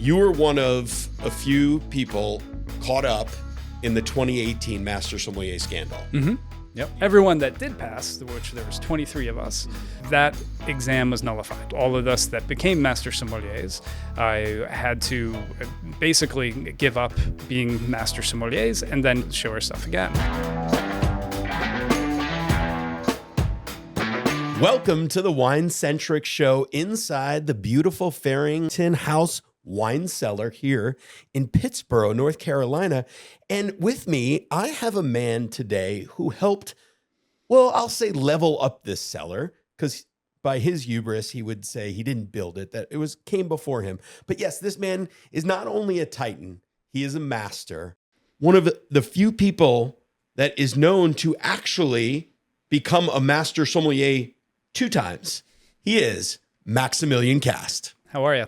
You were one of a few people caught up in the 2018 Master Sommelier scandal. Mm-hmm. Yep. Everyone that did pass, which there was 23 of us, that exam was nullified. All of us that became Master Sommeliers, I had to basically give up being Master Sommeliers and then show our stuff again. Welcome to the Wine Centric show inside the beautiful Farrington House wine cellar here in Pittsboro, North Carolina. And with me, I have a man today who helped, well, I'll say level up this cellar, because by his hubris, he would say he didn't build it, that it came before him. But yes, this man is not only a titan, he is a master. One of the few people that is known to actually become a Master Sommelier 2 times. He is Maximilian Kast. How are you?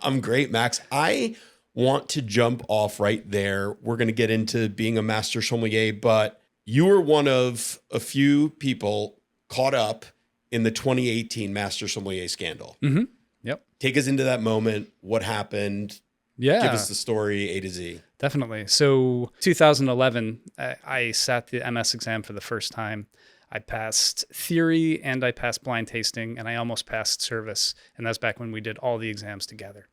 I'm great, Max. I want to jump off right there. We're going to get into being a Master Sommelier, but you were one of a few people caught up in the 2018 Master Sommelier scandal. Mm-hmm. Yep. Take us into that moment. What happened? Yeah. Give us the story A to Z. Definitely. So 2011, I sat the MS exam for the first time. I passed theory and I passed blind tasting and I almost passed service. And that's back when we did all the exams together.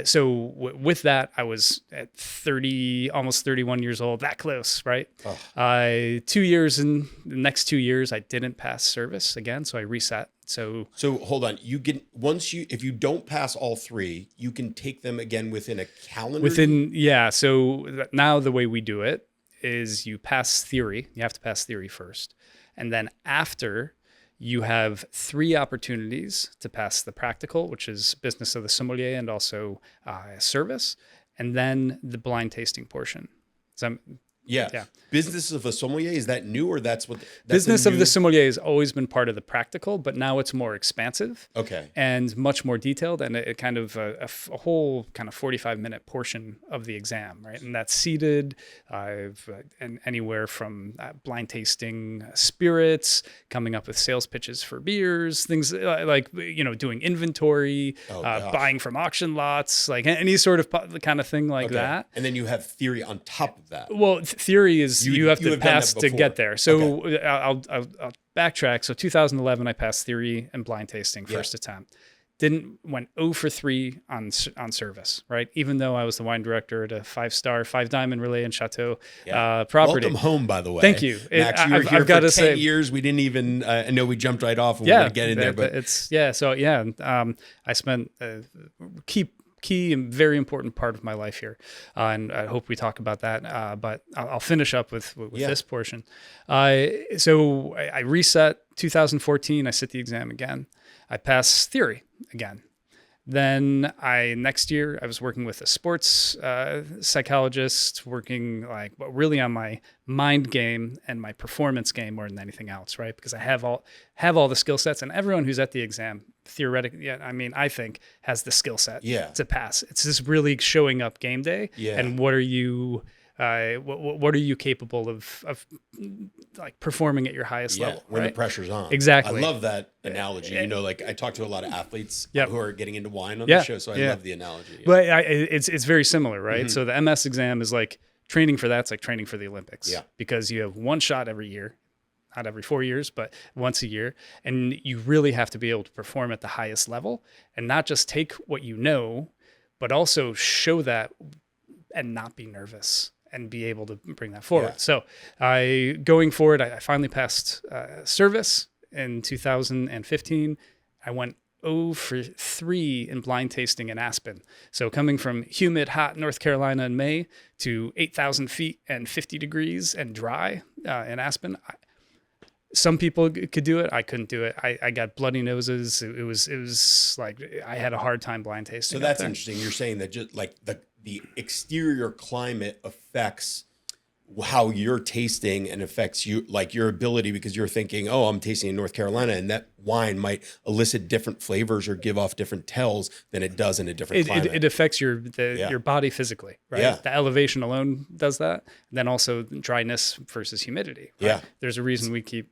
So with that, I was at 30, almost 31 years old, that close, right? Oh. 2 years in the next 2 years, I didn't pass service again. So I reset. So hold on. You can, if you don't pass all 3, you can take them again within a calendar. Yeah. So now the way we do it is you pass theory. You have to pass theory first. And then after, you have 3 opportunities to pass the practical, which is business of the sommelier and also service, and then the blind tasting portion. So, yeah. Business of a sommelier, is that new or that's business of the sommelier has always been part of the practical, but now it's more expansive. Okay. And much more detailed, and it kind of a whole kind of 45-minute portion of the exam, right? And that's seated, and anywhere from blind tasting spirits, coming up with sales pitches for beers, things like doing inventory, buying from auction lots, like any sort of kind of thing like that. And then you have theory on top of that. Well, theory is you have to pass to get there. So okay. I'll backtrack. So 2011, I passed theory and blind tasting first attempt. Went 0 for 3 on service, right? Even though I was the wine director at a 5-star, 5-diamond Relais and Chateau property. Welcome home, by the way. Thank you. Max, you were here for 10 years. We didn't even, I know we jumped right off and we're going to get in there. But I spent key and very important part of my life here. And I hope we talk about that. But I'll finish up with this portion. So I reset 2014. I sit the exam again. I pass theory again. Then next year I was working with a sports psychologist, working really on my mind game and my performance game more than anything else, right? Because I have all the skill sets, and everyone who's at the exam theoretically, I think has the skill set to pass. It's just really showing up game day, and what are you capable of like performing at your highest level when right? the pressure's on. Exactly. I love that analogy. I talk to a lot of athletes who are getting into wine on the show, so I love the analogy. But it's very similar, right? Mm-hmm. So the MS exam is like training for that. It's like training for the Olympics, because you have one shot every year. Not every 4 years, but once a year. And you really have to be able to perform at the highest level and not just take what you know, but also show that and not be nervous and be able to bring that forward. Yeah. So going forward, I finally passed service in 2015. I went 0 for 3 in blind tasting in Aspen. So coming from humid, hot North Carolina in May to 8,000 feet and 50 degrees and dry in Aspen, some people could do it. I couldn't do it. I got bloody noses. It was like I had a hard time blind tasting. So that's interesting. You're saying that just like the exterior climate affects how you're tasting and affects you, like your ability, because you're thinking, oh, I'm tasting in North Carolina, and that wine might elicit different flavors or give off different tells than it does in a different climate. It affects your body physically, right? Yeah. The elevation alone does that. And then also dryness versus humidity. Right? Yeah. There's a reason we keep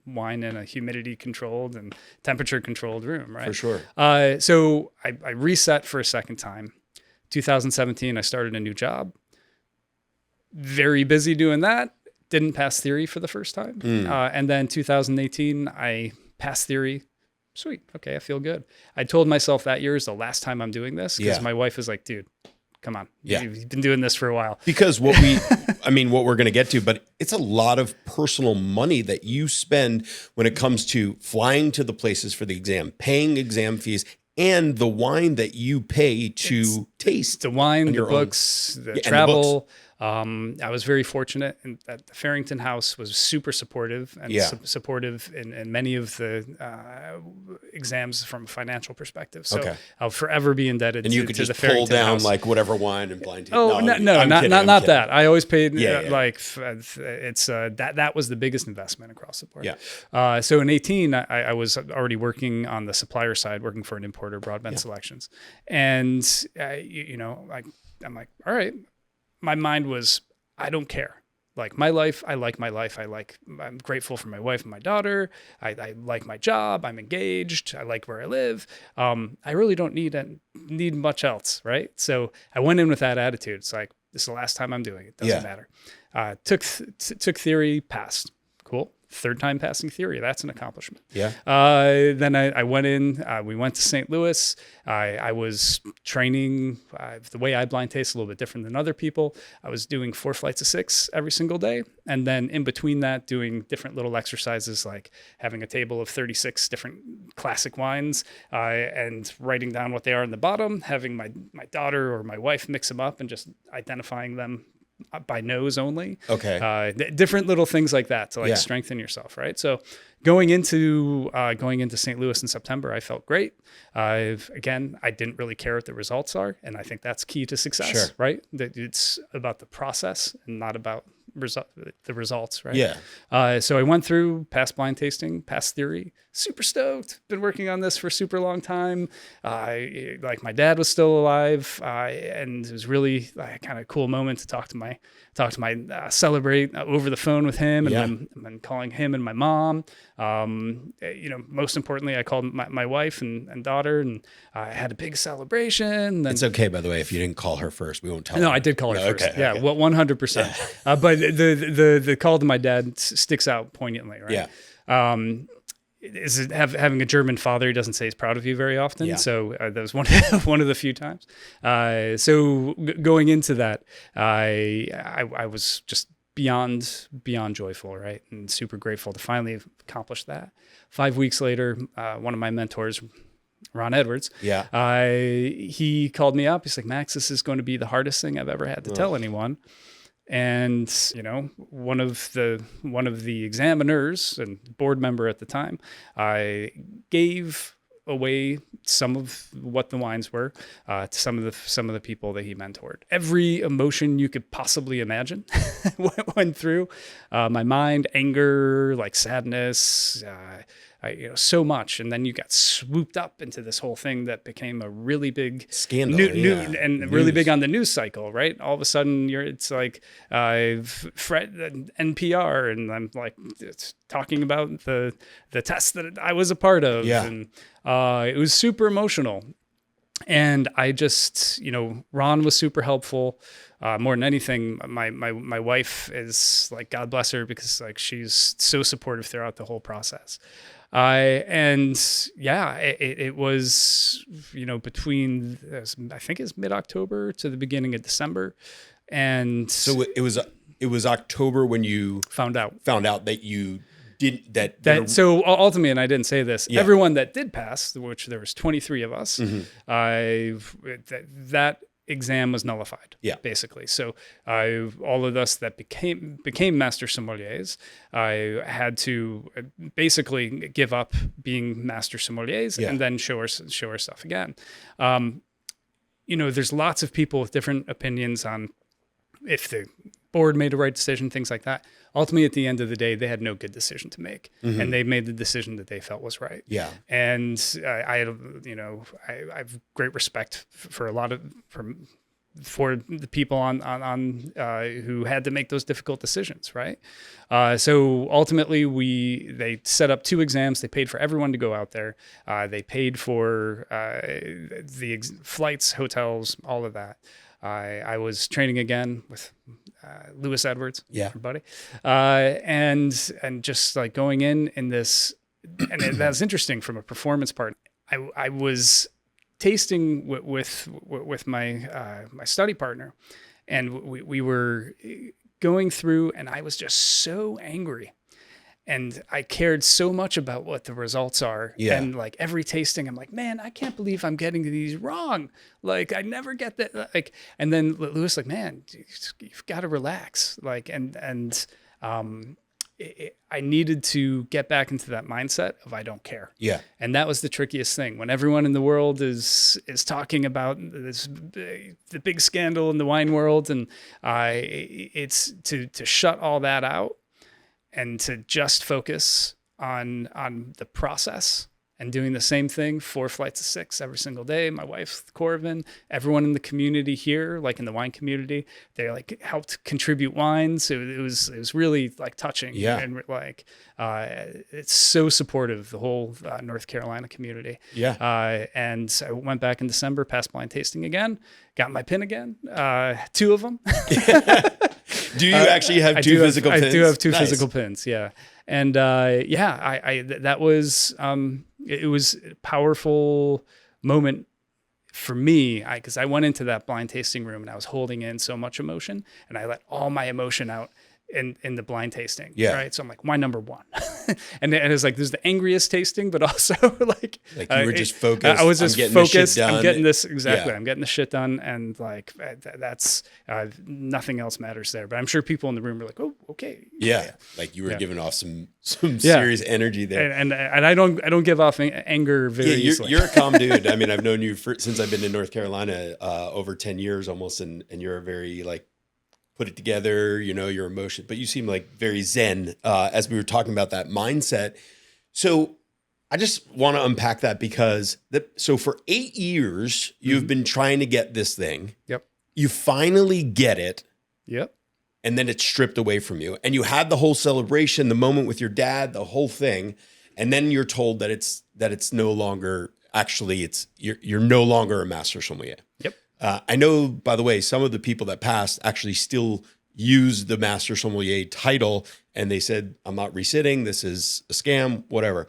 wine in a humidity controlled and temperature controlled room, right? For sure. So I reset for a second time. 2017, I started a new job. Very busy doing that. Didn't pass theory for the first time. And then 2018, I passed theory. Sweet. Okay, I feel good. I told myself that year is the last time I'm doing this because my wife was like, dude, come on. You've been doing this for a while. Because what we're going to get to, but it's a lot of personal money that you spend when it comes to flying to the places for the exam, paying exam fees, and the wine that you pay to taste. The wine, the books, the travel. I was very fortunate in that the Farrington House was super supportive and supportive in many of the exams from a financial perspective. So I'll forever be indebted to the Farrington House. And you could just pull down like whatever wine and blind taste. Oh, not that. I always paid that was the biggest investment across the board. Yeah. So in 18, I was already working on the supplier side, working for an importer, Broadbent Selections. And, I'm like, all right. My mind was, I don't care. Like my life, I like my life. I'm grateful for my wife and my daughter. I like my job. I'm engaged. I like where I live. I really don't need much else, right? So I went in with that attitude. It's like, this is the last time I'm doing it. Doesn't matter. Took theory, passed. Cool. Third time passing theory. That's an accomplishment. Yeah. Then I went in, we went to St. Louis. I was training the way I blind taste a little bit different than other people. I was doing 4 flights of 6 every single day. And then in between that, doing different little exercises, like having a table of 36 different classic wines and writing down what they are in the bottom, having my daughter or my wife mix them up and just identifying them by nose only. Okay. Different little things like that to strengthen yourself, right? So going into St. Louis in September, I felt great. Again, I didn't really care what the results are, and I think that's key to success, right? That it's about the process and not about the results, right? Yeah. So I went through, passed blind tasting, passed theory, super stoked. Been working on this for a super long time. My dad was still alive, and it was really a kind of cool moment to talk to my celebrate over the phone with him, and then calling him and my mom. Most importantly, I called my wife and daughter, and I had a big celebration. It's okay, by the way, if you didn't call her first. We won't tell her. No, I did call her first. Okay, yeah, 100%. But the call to my dad sticks out poignantly, right? Yeah. Is it having a German father? He doesn't say he's proud of you very often. Yeah. So that was one of the few times. So going into that, I was just beyond joyful, right? And super grateful to finally accomplish that. 5 weeks later, one of my mentors, Ron Edwards, he called me up. He's like, Max, this is going to be the hardest thing I've ever had to tell anyone. And, one of the examiners and board member at the time, I gave away some of what the wines were to some of the people that he mentored. Every emotion you could possibly imagine went through my mind: anger, like sadness, so much. And then you got swooped up into this whole thing that became a really big scandal and really big on the news cycle, right? All of a sudden it's like NPR, and I'm like talking about the test that I was a part of. Yeah. And it was super emotional. And I just, Ron was super helpful. More than anything, my wife is like, God bless her, because like she's so supportive throughout the whole process. It was, between, I think it's mid-October to the beginning of December. And so it was October when you found out that you did that. So ultimately, and I didn't say this, everyone that did pass, which there was 23 of us, that exam was nullified, basically. So all of us that became Master Sommeliers, I had to basically give up being Master Sommeliers and then show our stuff again. There's lots of people with different opinions on if the board made the right decision, things like that. Ultimately, at the end of the day, they had no good decision to make, and they made the decision that they felt was right. Yeah. And I have great respect for for the people on who had to make those difficult decisions, right? So ultimately, they set up 2 exams. They paid for everyone to go out there. They paid for the flights, hotels, all of that. I was training again with Lewis Edwards, yeah, our buddy, and just like going in this, and that's interesting from a performance part. I was tasting with my my study partner, and we were going through, and I was just so angry, and I cared so much about what the results are. Yeah. And like every tasting, I'm like, man, I can't believe I'm getting these wrong. Like I never get that. Like, and then Lewis like, man, you've got to relax. Like, I needed to get back into that mindset of I don't care. Yeah. And that was the trickiest thing. When everyone in the world is talking about this, the big scandal in the wine world, and it's to shut all that out and to just focus on the process and doing the same thing, 4 flights of 6 every single day. My wife, Corvin, everyone in the community here, like in the wine community, they like helped contribute wines. It was really like touching. Yeah. And like, it's so supportive, the whole North Carolina community. Yeah. And I went back in December, passed blind tasting again, got my pin again, 2 of them. Do you actually have 2 physical pins? I do have 2 Nice. physical pins. Yeah. And that was, it was a powerful moment for me, because I went into that blind tasting room and I was holding in so much emotion, and I let all my emotion out in the blind tasting. Yeah. Right. So I'm like, wine number 1. and it was like, this is the angriest tasting, but also like you were just focused. I was just focused. I'm getting this. Exactly. Yeah. I'm getting the shit done. And like, that's nothing else matters there. But I'm sure people in the room were like, oh, okay. Yeah. Like you were giving off some serious energy there. And I don't give off anger very easily. You're a calm dude. I mean, I've known you since I've been in North Carolina, over 10 years almost. And you're a very like, put it together, your emotion, but you seem like very zen, as we were talking about that mindset. So I just want to unpack that because so for 8 years, you've been trying to get this thing. Yep. You finally get it. Yep. And then it's stripped away from you. And you had the whole celebration, the moment with your dad, the whole thing. And then you're told that it's no longer, actually you're no longer a master sommelier. Yep. I know, by the way, some of the people that passed actually still use the Master Sommelier title, and they said, I'm not resitting, this is a scam, whatever.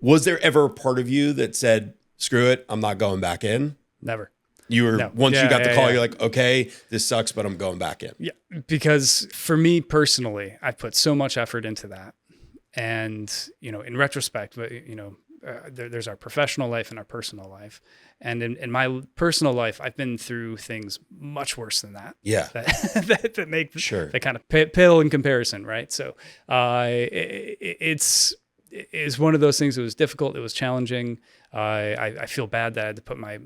Was there ever a part of you that said, screw it, I'm not going back in? Never. You were, once you got the call, you're like, okay, this sucks, but I'm going back in. Yeah, because for me personally, I put so much effort into that. And, in retrospect, there's our professional life and our personal life. And in my personal life, I've been through things much worse than that. Yeah. That make that kind of pale in comparison, right? So it's one of those things that was difficult. It was challenging. I feel bad that I had to put my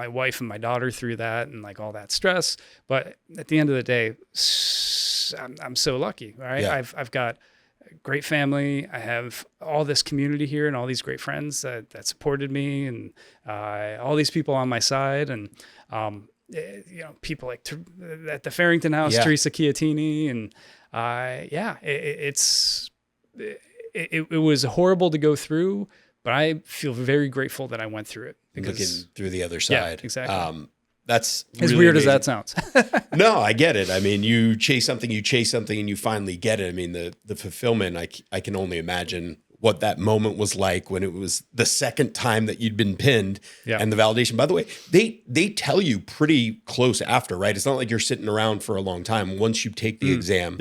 wife and my daughter through that and like all that stress. But at the end of the day, I'm so lucky, right? Yeah. I've got a great family. I have all this community here and all these great friends that supported me, and all these people on my side, and people like at the Farrington House, Teresa Chiatini, and it was horrible to go through, but I feel very grateful that I went through it. Because looking through the other side. Yeah, exactly. That's as really weird amazing. as that sounds. No, I get it. I mean, you chase something and you finally get it. I mean, the fulfillment, I can only imagine what that moment was like when it was the second time that you'd been pinned, and the validation. By the way, they tell you pretty close after, right? It's not like you're sitting around for a long time. Once you take the exam,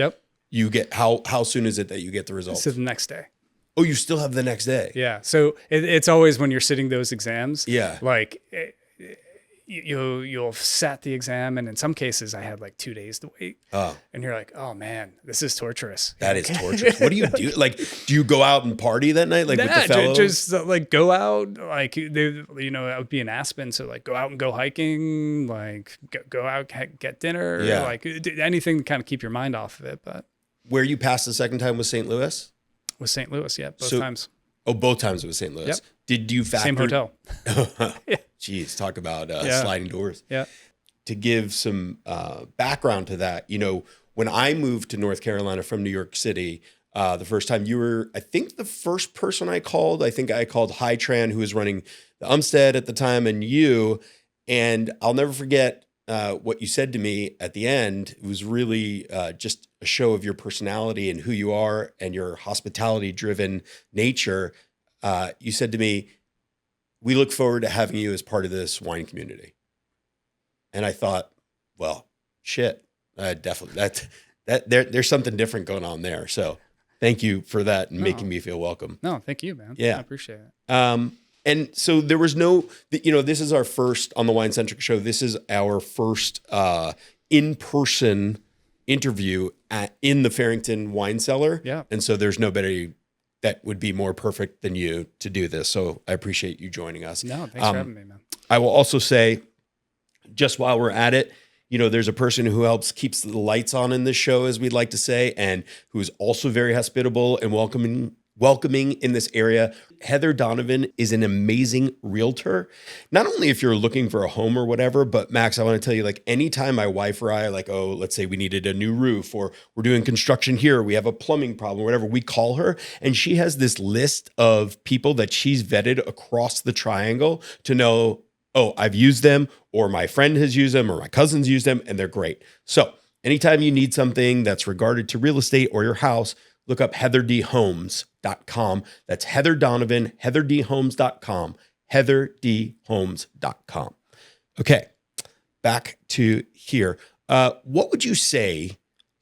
you get, how soon is it that you get the results? So the next day. Oh, you still have the next day. Yeah. So it's always when you're sitting those exams. Yeah. Like you'll sat the exam, and in some cases I had like 2 days to wait. Oh. And you're like, oh man, this is torturous. That is torturous. What do you do? Like, do you go out and party that night? Like with the fellows? Just like go out, like I would be in Aspen. So like go out and go hiking, like go out, get dinner, like anything to kind of keep your mind off of it. But where you passed the second time was St. Louis? Was St. Louis, yeah, both times. Oh, both times it was St. Louis. Yep. Did you factor? Same hotel. Jeez, talk about sliding doors. Yeah. to give some background to that, when I moved to North Carolina from New York City, the first time, you were, I think, the first person I called. I think I called Tran, who was running the Umstead at the time, and you. And I'll never forget what you said to me at the end. It was really just a show of your personality and who you are and your hospitality-driven nature. You said to me, "We look forward to having you as part of this wine community." And I thought, well, shit, definitely there's something different going on there. So thank you for that and making me feel welcome. No, thank you, man. Yeah. I appreciate it. And so there was this is our first on the Wine Centric show. This is our first in-person interview in the Farrington wine cellar. Yeah. And so there's nobody that would be more perfect than you to do this. So I appreciate you joining us. No, thanks for having me, man. I will also say, just while we're at it, there's a person who helps keeps the lights on in this show, as we'd like to say, and who is also very hospitable and welcoming in this area. Heather Donovan is an amazing realtor. Not only if you're looking for a home or whatever, but Max, I want to tell you, anytime my wife or I let's say we needed a new roof, or we're doing construction here, we have a plumbing problem, whatever, we call her, and she has this list of people that she's vetted across the triangle to know, oh, I've used them, or my friend has used them, or my cousins used them, and they're great. So anytime you need something that's regarded to real estate or your house, look up heatherdhomes.com. That's Heather Donovan, heatherdhomes.com, heatherdhomes.com. Okay, back to here. What would you say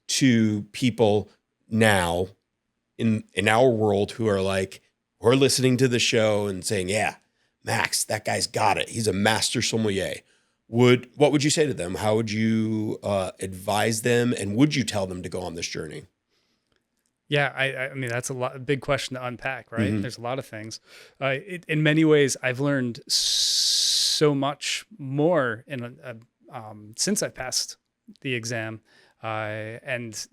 to people now in our world who are listening to the show and saying, yeah, Max, that guy's got it. He's a master sommelier. What would you say to them? How would you advise them? And would you tell them to go on this journey? Yeah, I mean, that's a big question to unpack, right? Mm-hmm. There's a lot of things. In many ways, I've learned so much more since I passed the exam. And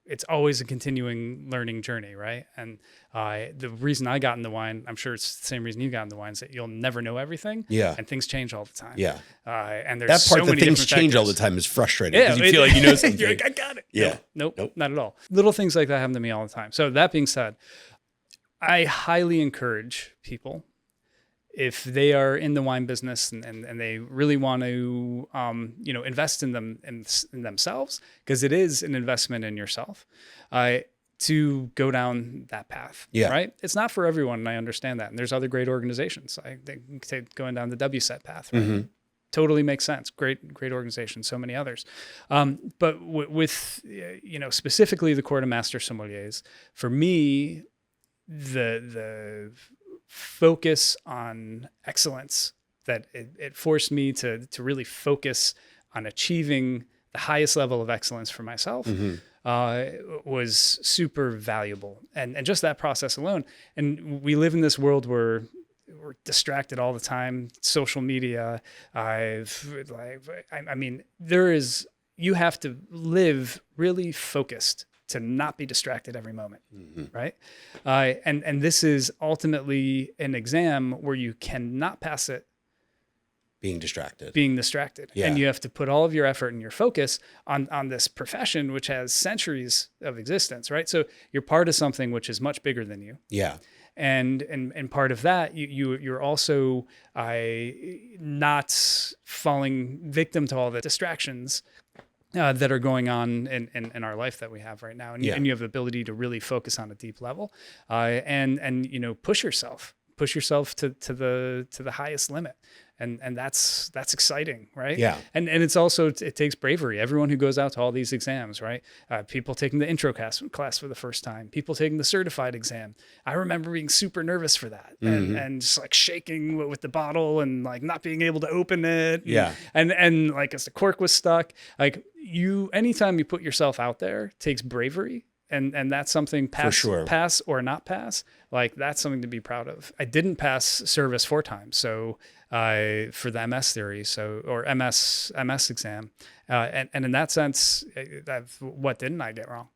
it's always a continuing learning journey, right? And the reason I got into wine, I'm sure it's the same reason you got into wine, is that you'll never know everything. Yeah. And things change all the time. Yeah. And there's that part so that many things change factors. all the time is frustrating, because you feel like you know something. You're like, I got it. Yeah. Nope, not at all. Little things like that happen to me all the time. So that being said, I highly encourage people, if they are in the wine business and they really want to, invest in them in themselves, because it is an investment in yourself, to go down that path. Yeah. Right. It's not for everyone, and I understand that. And there's other great organizations. Going down the WSET path. Right? Mm-hmm. Totally makes sense. Great organizations. So many others. But with specifically the Court of Master Sommeliers, for me, the focus on excellence, that it forced me to really focus on achieving the highest level of excellence for myself, mm-hmm. Was super valuable. And just that process alone. And we live in this world where we're distracted all the time. Social media. You have to live really focused to not be distracted every moment, mm-hmm. right? And this is ultimately an exam where you cannot pass it being distracted. Yeah. And you have to put all of your effort and your focus on this profession, which has centuries of existence, right? So you're part of something which is much bigger than you. Yeah. And part of that, you're also not falling victim to all the distractions that are going on in our life that we have right now. And, yeah. and you have the ability to really focus on a deep level, and push yourself to the highest limit. And that's exciting, right? Yeah. And it's also, it takes bravery. Everyone who goes out to all these exams, right? People taking the intro class for the first time, people taking the certified exam. I remember being super nervous for that, mm-hmm. and just shaking with the bottle and not being able to open it. Yeah. And as the cork was stuck, anytime you put yourself out there takes bravery. And that's something pass or not pass. That's something to be proud of. I didn't pass service 4 times. So, for the MS theory, or MS exam. And in that sense, what didn't I get wrong?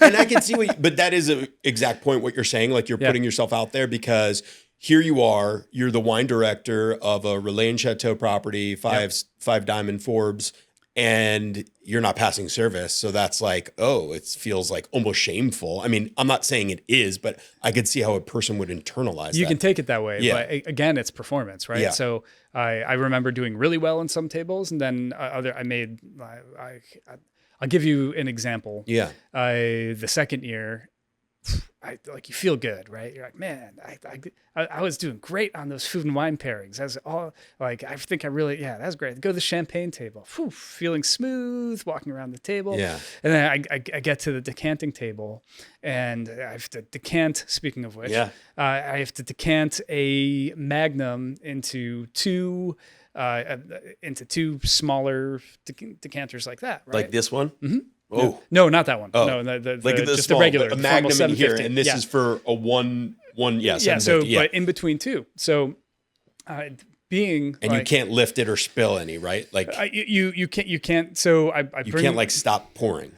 And I can see but that is an exact point what you're saying. You're putting yourself out there, because here you are, you're the wine director of a Relais and Chateau property, five diamond Forbes, and you're not passing service. So that's like, oh, it feels like almost shameful. I mean, I'm not saying it is, but I could see how a person would internalize You that. can take it that way. Yeah. But again, it's performance, right? Yeah. So I remember doing really well in some tables, and then I'll give you an example. Yeah. The second year, you feel good, right? You're like, man, I was doing great on those food and wine pairings. That's all. Like, I think that's great. Go to the champagne table, feeling smooth, walking around the table. Yeah. And then I get to the decanting table, and I have to decant. Speaking of which, I have to decant a Magnum into two smaller decanters like that, right? Like this one? Mm-hmm. Oh no, not that one. Oh. No, just small, the regular a Magnum in here, 750. and this is for a one. Yeah. So, but in between two. So, being and you can't lift it or spill any, right? Like you can't. So you can't like stop pouring.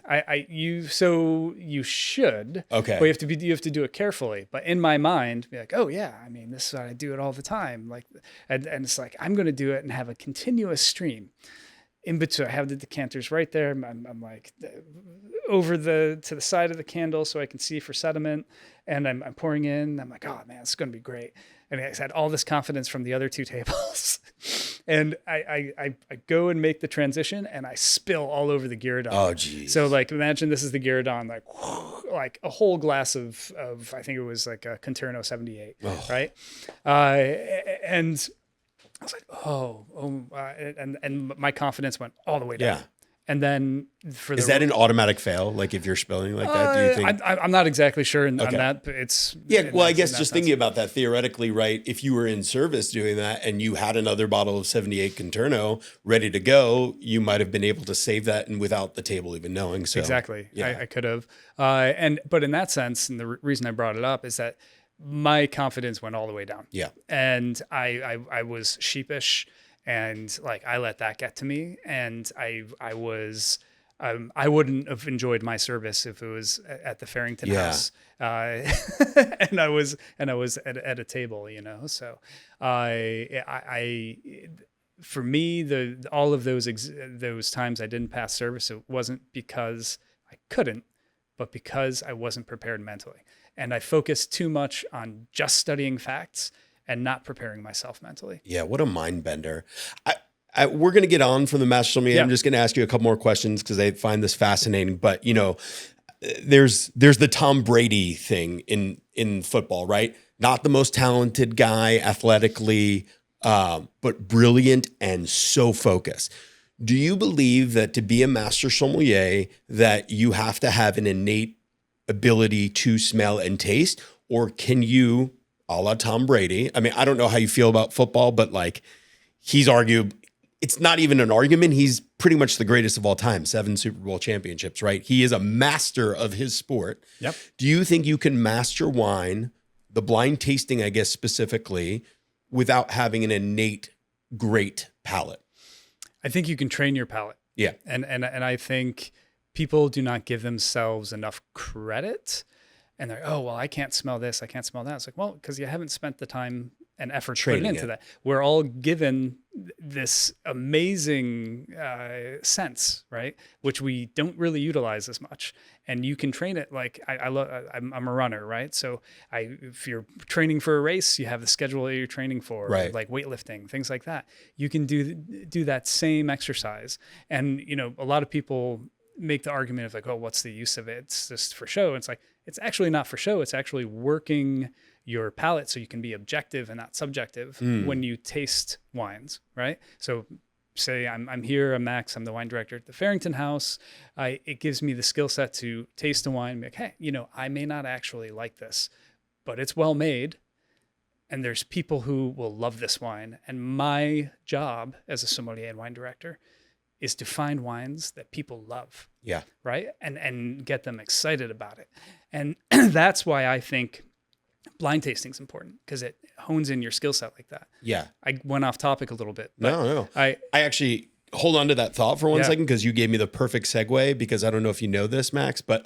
You should. Okay. But you have to do it carefully. But in my mind, be like, oh yeah, I mean, this is how I do it all the time. Like, and it's like I'm going to do it and have a continuous stream. In between, I have the decanters right there. I'm like over to the side of the candle so I can see for sediment, and I'm pouring in. I'm like, oh man, it's going to be great. And I had all this confidence from the other two tables, and I go and make the transition, and I spill all over the Gueridon. Oh geez. So like, imagine this is the Gueridon, like a whole glass of I think it was like a Conterno 78, right? And I was like, and my confidence went all the way down. Yeah. And then is that an automatic fail? Like if you're spilling like that, do you think? I'm not exactly sure on that. But it's I guess just thinking about that theoretically, right? If you were in service doing that and you had another bottle of 78 Conterno ready to go, you might have been able to save that and without the table even knowing. So exactly, yeah. I could have. But in that sense, and the reason I brought it up is that my confidence went all the way down. Yeah. And I was sheepish, and like I let that get to me, and I wouldn't have enjoyed my service if it was at the Farrington house, and I was at a table, you know. So for me, all of those times I didn't pass service, it wasn't because I couldn't, but because I wasn't prepared mentally. And I focused too much on just studying facts and not preparing myself mentally. Yeah, what a mind bender. We're going to get on from the Master Sommelier. I'm just going to ask you a couple more questions because I find this fascinating. But, you know, there's the Tom Brady thing in football, right? Not the most talented guy athletically, but brilliant and so focused. Do you believe that to be a Master Sommelier that you have to have an innate ability to smell and taste, or can you, a la Tom Brady? I mean, I don't know how you feel about football, but like he's argued, it's not even an argument. He's pretty much the greatest of all time, 7 Super Bowl championships, right? He is a master of his sport. Yep. Do you think you can master wine, the blind tasting, I guess, specifically, without having an innate great palate? I think you can train your palate. Yeah. And I think people do not give themselves enough credit, and they're, oh, well, I can't smell this, I can't smell that. It's like, well, because you haven't spent the time and effort putting into that. We're all given this amazing sense, right? Which we don't really utilize as much. And you can train it. Like I'm a runner, right? So if you're training for a race, you have the schedule that you're training for, right? Like weightlifting, things like that. You can do that same exercise. And, you know, a lot of people make the argument of like, oh, what's the use of it? It's just for show. It's like, it's actually not for show. It's actually working your palate so you can be objective and not subjective when you taste wines, right? So say I'm here, I'm Max, I'm the wine director at the Farrington house. It gives me the skill set to taste a wine and be like, hey, you know, I may not actually like this, but it's well made. And there's people who will love this wine. And my job as a sommelier and wine director is to find wines that people love. Yeah. Right. And get them excited about it. And that's why I think blind tasting is important, because it hones in your skill set like that. Yeah. I went off topic a little bit. No. I actually hold on to that thought for one second, because you gave me the perfect segue, because I don't know if you know this, Max, but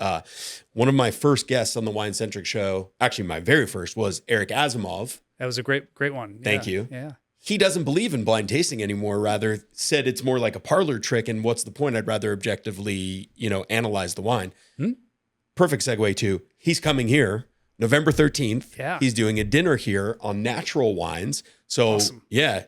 one of my first guests on the Wine Centric show, actually my very first, was Eric Asimov. That was a great one. Thank you. Yeah. He doesn't believe in blind tasting anymore. Rather said it's more like a parlor trick. And what's the point? I'd rather objectively, analyze the wine. Perfect segue to he's coming here November 13th. Yeah. He's doing a dinner here on natural wines. So Awesome.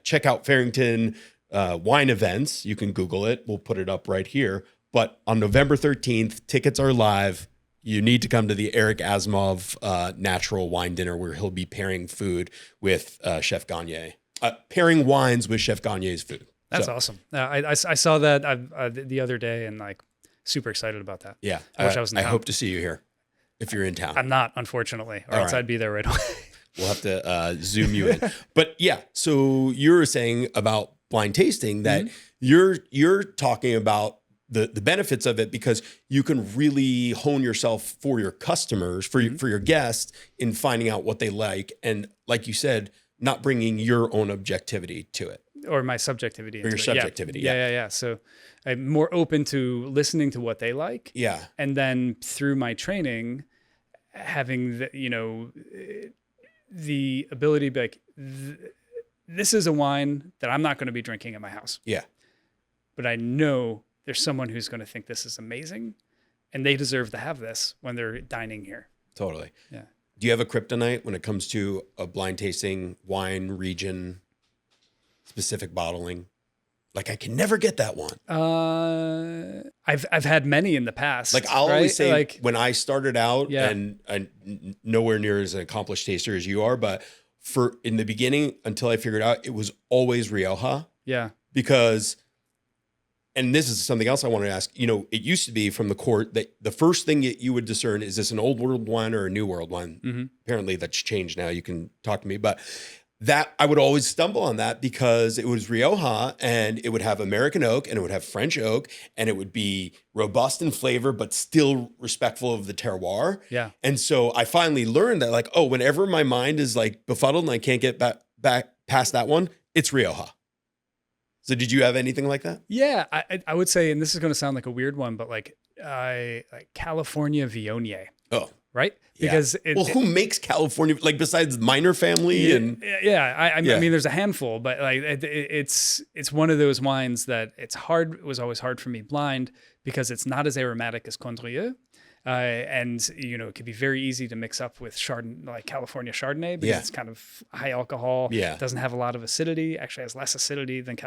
Check out Farrington wine events. You can Google it. We'll put it up right here. But on November 13th, tickets are live. You need to come to the Eric Asimov natural wine dinner where he'll be pairing food with Chef Gagne. Pairing wines with Chef Gagne's food. That's awesome. I saw that the other day and like super excited about that. Yeah. I wish I was in town. I hope to see you here if you're in town. I'm not, unfortunately, or else I'd be there right away. We'll have to zoom you in. But yeah, so you're saying about blind tasting that you're talking about the benefits of it because you can really hone yourself for your customers, for your guests in finding out what they like. And like you said, not bringing your own objectivity to it. Or my subjectivity. Or your subjectivity. Yeah. So I'm more open to listening to what they like. Yeah. And then through my training, having the ability to be like, this is a wine that I'm not going to be drinking at my house. Yeah. But I know there's someone who's going to think this is amazing and they deserve to have this when they're dining here. Totally. Yeah. Do you have a kryptonite when it comes to a blind tasting, wine, region, specific bottling? Like I can never get that one. I've had many in the past. Like I'll always say, like when I started out, and nowhere near as an accomplished taster as you are, but for in the beginning until I figured out, it was always Rioja. Yeah. Because, and this is something else I wanted to ask. It used to be from the court that the first thing that you would discern is this an old world wine or a new world wine. Mm-hmm. Apparently that's changed now. You can talk to me, but that I would always stumble on that because it was Rioja and it would have American oak and it would have French oak and it would be robust in flavor, but still respectful of the terroir. Yeah. And so I finally learned that whenever my mind is like befuddled and I can't get back past that one, it's Rioja. So did you have anything like that? Yeah, I would say, and this is going to sound like a weird one, but like California Viognier. Oh, right? Yeah. Because who makes California, like besides Minor Family? I mean, there's a handful, but like it's one of those wines that it was always hard for me blind because it's not as aromatic as Condrieu. And it can be very easy to mix up with like California Chardonnay because it's kind of high alcohol. Yeah. Doesn't have a lot of acidity. Actually has less acidity than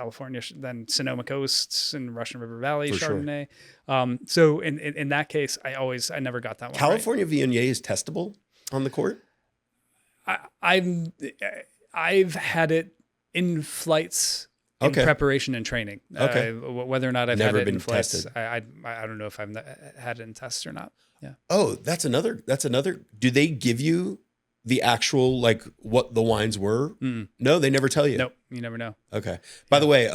than Sonoma Coast and Russian River Valley Chardonnay. Sure. So in that case, I never got that one. California Viognier is testable on the court? I've had it in flights in preparation and training. Okay. Whether or not I've never had it been in flights, tested. I don't know if I've had it in tests or not. Yeah. Oh, that's another. Do they give you the actual, like what the wines were? No, they never tell you. Nope. You never know. Okay. By the way,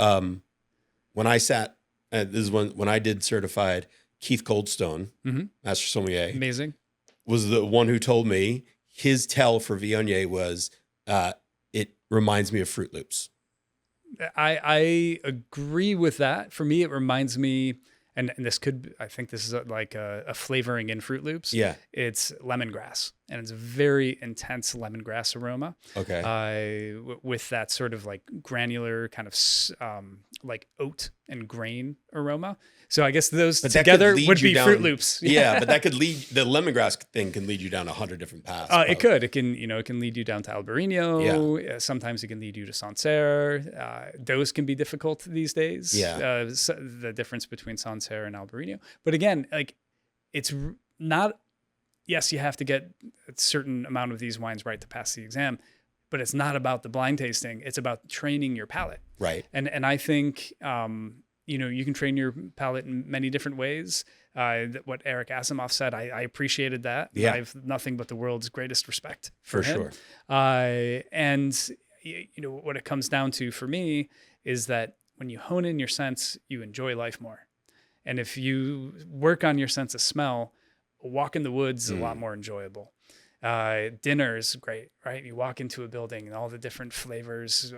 when I sat, this is when I did certified, Keith Coldstone, Master Sommelier, amazing, was the one who told me his tell for Viognier was, it reminds me of Fruit Loops. I agree with that. For me, it reminds me, and I think this is like a flavoring in Fruit Loops. Yeah. It's lemongrass, and it's a very intense lemongrass aroma. Okay. With that sort of like granular kind of like oat and grain aroma. So I guess those together would be Fruit Loops. Yeah, but that could lead, the lemongrass thing can lead you down 100 different paths. It could. It can lead you down to Albarino. Yeah. Sometimes it can lead you to Sancerre. Those can be difficult these days. Yeah. The difference between Sancerre and Albarino. But again, like it's not, yes, you have to get a certain amount of these wines right to pass the exam, but it's not about the blind tasting. It's about training your palate. Right. And I think, you can train your palate in many different ways. What Eric Asimov said, I appreciated that. Yeah. I have nothing but the world's greatest respect for him. Sure. And what it comes down to for me is that when you hone in your sense, you enjoy life more. And if you work on your sense of smell, a walk in the woods is a lot more enjoyable. Dinner is great, right? You walk into a building and all the different flavors,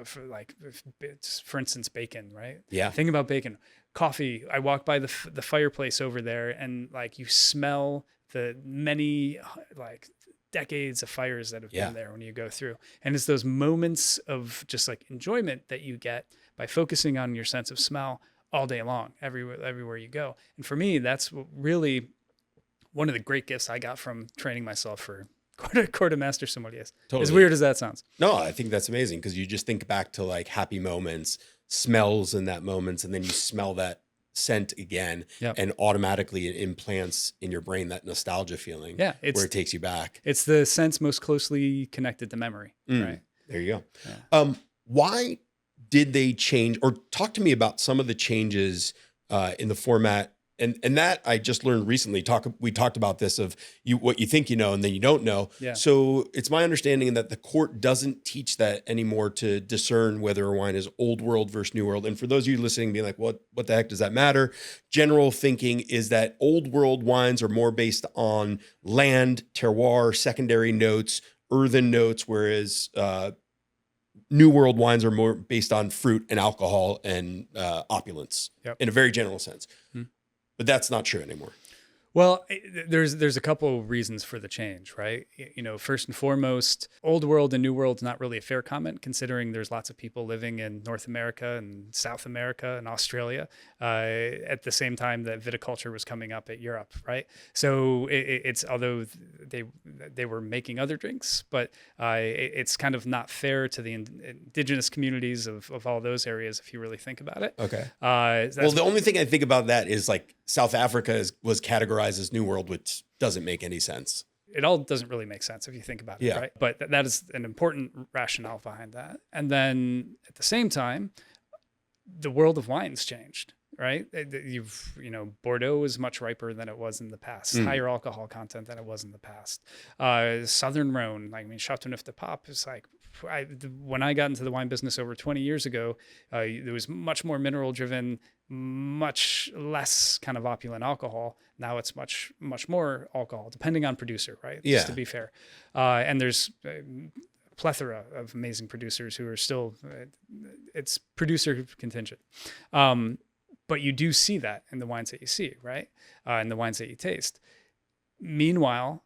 for instance, bacon, right? Yeah. Think about bacon. Coffee. I walk by the fireplace over there and like you smell the many like decades of fires that have been there when you go through. And it's those moments of just like enjoyment that you get by focusing on your sense of smell all day long, everywhere you go. And for me, that's really one of the great gifts I got from training myself for Court of Master Sommeliers. Totally. As weird as that sounds. No, I think that's amazing because you just think back to like happy moments, smells in that moments, and then you smell that scent again, and automatically it implants in your brain that nostalgia feeling. Where it takes you back. It's the sense most closely connected to memory. Right. There you go. Yeah. Why did they change, or talk to me about some of the changes in the format? And that I just learned recently. We talked about this of what you think you know and then you don't know. Yeah. So it's my understanding that the court doesn't teach that anymore to discern whether a wine is old world versus new world. And for those of you listening, being like, what the heck does that matter? General thinking is that old world wines are more based on land, terroir, secondary notes, earthen notes, whereas new world wines are more based on fruit and alcohol and opulence in a very general sense. But that's not true anymore. Well, there's a couple reasons for the change, right? You know, first and foremost, old world and new world is not really a fair comment, considering there's lots of people living in North America and South America and Australia at the same time that viticulture was coming up at Europe, right? So it's although they were making other drinks, but it's kind of not fair to the indigenous communities of all those areas if you really think about it. Okay. Well, the only thing I think about that is like South Africa was categorized as New World, which doesn't make any sense. It all doesn't really make sense if you think about it, right? But that is an important rationale behind that. And then at the same time, the world of wines changed, right? Bordeaux is much riper than it was in the past, higher alcohol content than it was in the past. Southern Rhone, Chateauneuf de Pape is like, when I got into the wine business over 20 years ago, there was much more mineral driven, much less kind of opulent alcohol. Now it's much more alcohol, depending on producer, right? Just to be fair. And there's a plethora of amazing producers who are still, it's producer contingent. But you do see that in the wines that you see, right? In the wines that you taste. Meanwhile,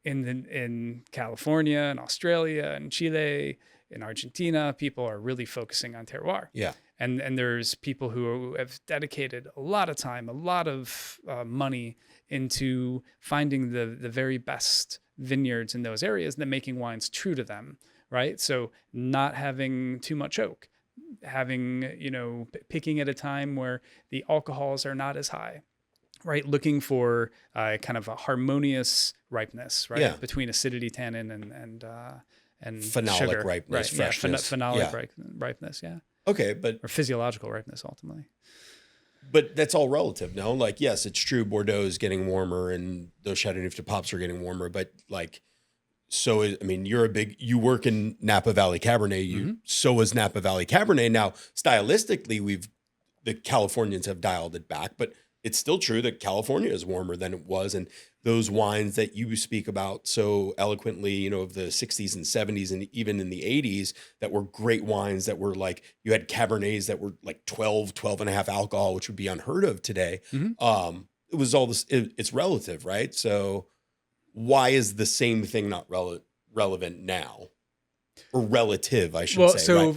in California and Australia and Chile, in Argentina, people are really focusing on terroir. Yeah. And there's people who have dedicated a lot of time, a lot of money into finding the very best vineyards in those areas and then making wines true to them, right? So not having too much oak, having, picking at a time where the alcohols are not as high, right? Looking for kind of a harmonious ripeness, right? Yeah. Between acidity, tannin, and phenolic sugar. ripeness, freshness. Phenolic ripeness, Okay, but or physiological ripeness ultimately. But that's all relative, no? Like, yes, it's true. Bordeaux is getting warmer, and those Chateauneuf de Papes are getting warmer. But you work in Napa Valley Cabernet. So is Napa Valley Cabernet. Now, stylistically, the Californians have dialed it back, but it's still true that California is warmer than it was. And those wines that you speak about so eloquently, of the 60s and 70s and even in the 80s, that were great wines that were like, you had Cabernets that were like 12 and a half alcohol, which would be unheard of today. It was all this, it's relative, right? So why is the same thing not relevant now? Or relative, I should say. Well, so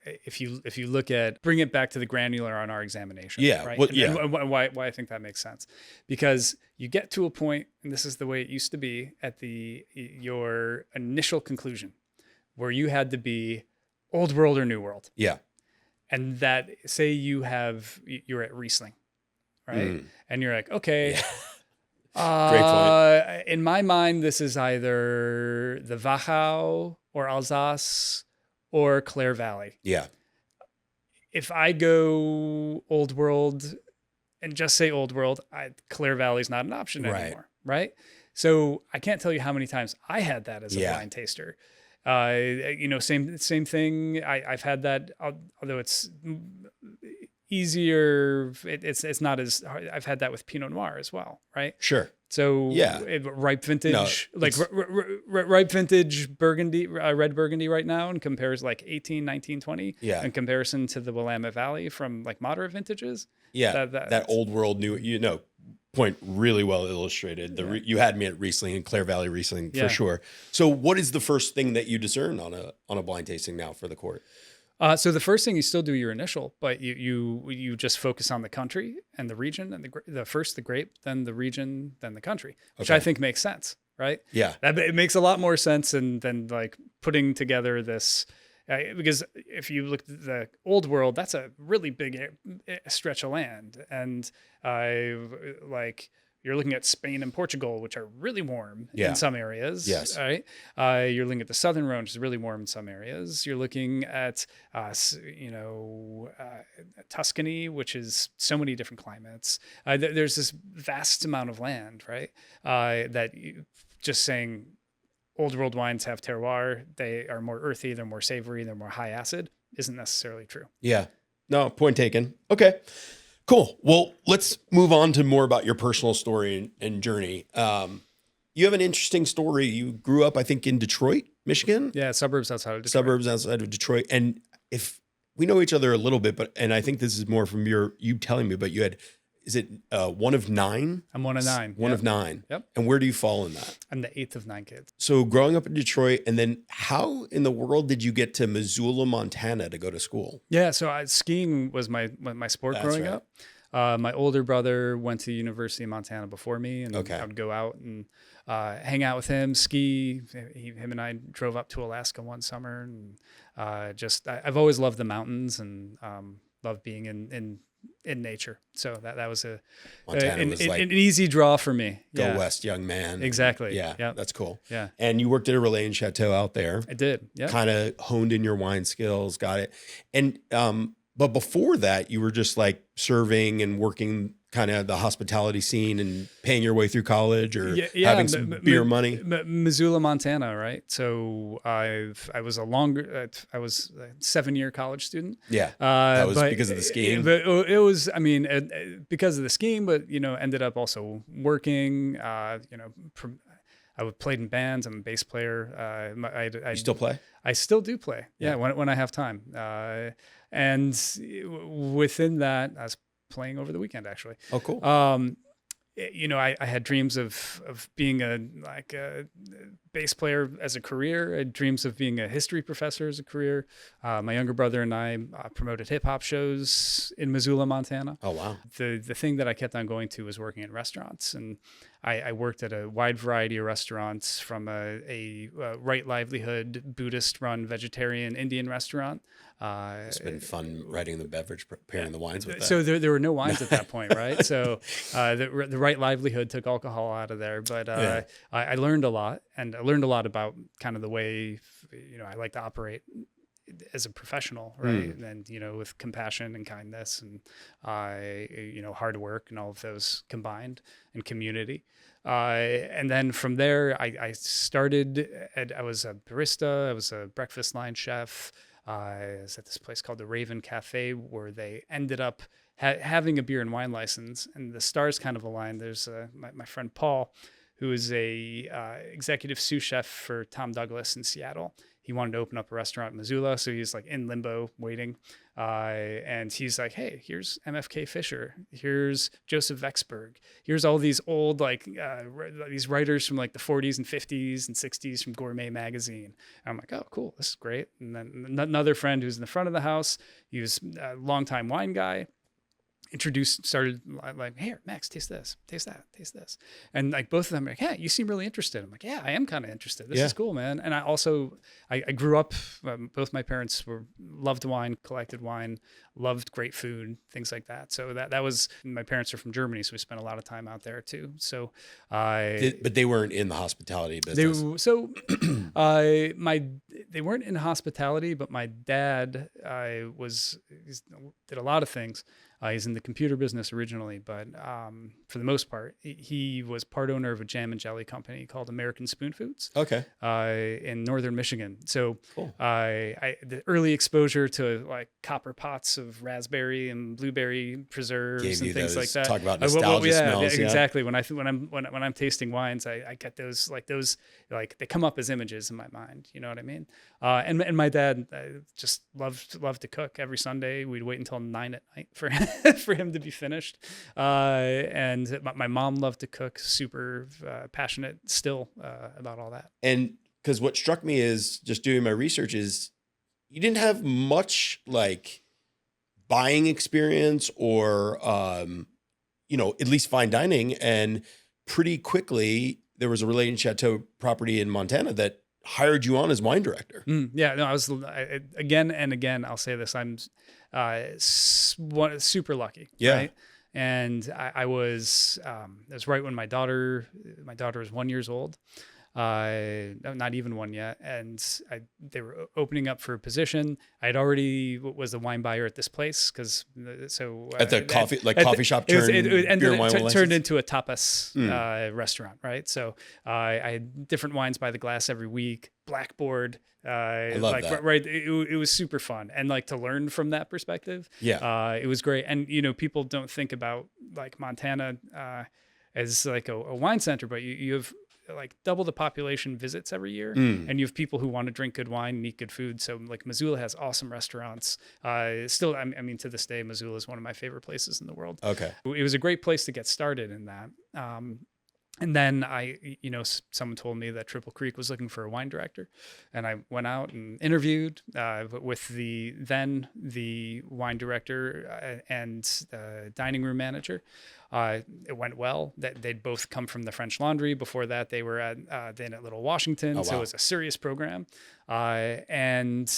if you look at, bring it back to the granular on our examination. Yeah. Right? And why I think that makes sense. Because you get to a point, and this is the way it used to be at your initial conclusion, where you had to be old world or new world. Yeah. And that, say you're at Riesling, right? And you're like, okay. Yeah. Great point. In my mind, this is either the Wachau or Alsace or Clare Valley. Yeah. If I go old world and just say old world, Clare Valley is not an option anymore, right? So I can't tell you how many times I had that as a wine taster. Same thing. I've had that, although it's easier. It's not as hard. I've had that with Pinot Noir as well, right? Sure. So ripe vintage, ripe vintage Burgundy, red Burgundy right now, and compares like 18, 19, 20 in comparison to the Willamette Valley from like moderate vintages. Yeah, that old world new, point really well illustrated. You had me at Riesling and Clare Valley Riesling for sure. So what is the first thing that you discern on a blind tasting now for the court? So the first thing, you still do your initial, but you just focus on the country and the region, and the first the grape, then the region, then the country, which I think makes sense, right? Yeah, it makes a lot more sense than like putting together this. Because if you look at the old world, that's a really big stretch of land, and like you're looking at Spain and Portugal, which are really warm in some areas. Yes. Right. You're looking at the Southern Rhone, which is really warm in some areas. You're looking at, Tuscany, which is so many different climates. There's this vast amount of land, right? Just saying old world wines have terroir. They are more earthy. They're more savory. They're more high acid. Isn't necessarily true. Yeah. No, point taken. Okay. Cool. Well, let's move on to more about your personal story and journey. You have an interesting story. You grew up, I think, in Detroit, Michigan. Yeah, suburbs outside of Detroit. Suburbs outside of Detroit. And if we know each other a little bit, and I think this is more from you telling me, but you had, is it one of nine? I'm one of nine. One of nine. Yep. And where do you fall in that? I'm the eighth of 9 kids. So growing up in Detroit, and then how in the world did you get to Missoula, Montana to go to school? Yeah, so skiing was my sport growing up. My older brother went to the University of Montana before me, and I would go out and hang out with him, ski. Him and I drove up to Alaska one summer, and I've always loved the mountains and loved being in nature. So that was an easy draw for me. Go west, young man. Exactly. Yeah, yep. That's cool. Yeah. And you worked at a Relais and Chateau out there. I did. Yeah. Kind of honed in your wine skills. Got it. And but before that, you were just like serving and working kind of the hospitality scene and paying your way through college or having some beer money. Missoula, Montana, right? So I was a 7-year college student. Yeah, that was because of the skiing. But it was, because of the skiing, but ended up also working. I played in bands. I'm a bass player. You still play? I still do play. Yeah, when I have time. And within that, I was playing over the weekend, actually. Oh, cool. I had dreams of being a bass player as a career. I had dreams of being a history professor as a career. My younger brother and I promoted hip hop shows in Missoula, Montana. Oh, wow. The thing that I kept on going to was working in restaurants, and I worked at a wide variety of restaurants, from a Right Livelihood Buddhist-run vegetarian Indian restaurant. It's been fun writing the beverage, preparing the wines with that. So there were no wines at that point, right? So the Right Livelihood took alcohol out of there, but I learned a lot, and I learned a lot about kind of the way I like to operate as a professional, right? And with compassion and kindness and hard work and all of those combined, and community. And then from there, I started. I was a barista. I was a breakfast line chef. I was at this place called the Raven Cafe, where they ended up having a beer and wine license, and the stars kind of aligned. There's my friend Paul, who is a executive sous chef for Tom Douglas in Seattle. He wanted to open up a restaurant in Missoula, so he's like in limbo waiting. And he's like, hey, here's MFK Fisher. Here's Joseph Vexberg. Here's all these old, these writers from like the 40s and 50s and 60s from Gourmet Magazine. And I'm like, oh, cool. This is great. And then another friend who's in the front of the house, he was a longtime wine guy. Started like, here, Max, taste this, taste that, taste this. And like both of them are like, hey, you seem really interested. I'm like, yeah, I am kind of interested. This is cool, man. And I grew up, both my parents loved wine, collected wine, loved great food, things like that. So that was, my parents are from Germany, so we spent a lot of time out there too. So but they weren't in the hospitality business. They weren't in hospitality, but my dad did a lot of things. He's in the computer business originally, but for the most part, he was part owner of a jam and jelly company called American Spoon Foods. Okay. In northern Michigan. So cool. The early exposure to like copper pots of raspberry and blueberry preserves and things like that. Talk about nostalgia smells. Yeah, exactly. When I'm tasting wines, I get those they come up as images in my mind. You know what I mean? And my dad just loved to cook. Every Sunday we'd wait until 9 at night for him for him to be finished. And my mom loved to cook, super passionate still about all that. And because what struck me is just doing my research is you didn't have much like buying experience or, at least fine dining. And pretty quickly there was a Related Chateau property in Montana that hired you on as wine director. Yeah, no, again and again, I'll say this, I'm super lucky. Yeah. Right? And I was, it was right when my daughter was 1 year old. Not even one yet. And they were opening up for a position. I'd already was the wine buyer at this place because at the coffee shop turned into a tapas restaurant, right? So I had different wines by the glass every week. Blackboard. I love that. Right. It was super fun, and like to learn from that perspective. Yeah. It was great. And people don't think about like Montana as like a wine center, but you have like double the population visits every year, and you have people who want to drink good wine and eat good food. So like Missoula has awesome restaurants. Still, I mean, to this day, Missoula is one of my favorite places in the world. Okay. It was a great place to get started in that. And then someone told me that Triple Creek was looking for a wine director, and I went out and interviewed with the wine director and dining room manager. It went well. That they'd both come from the French Laundry. Before that, they were at Little Washington. So it was a serious program, and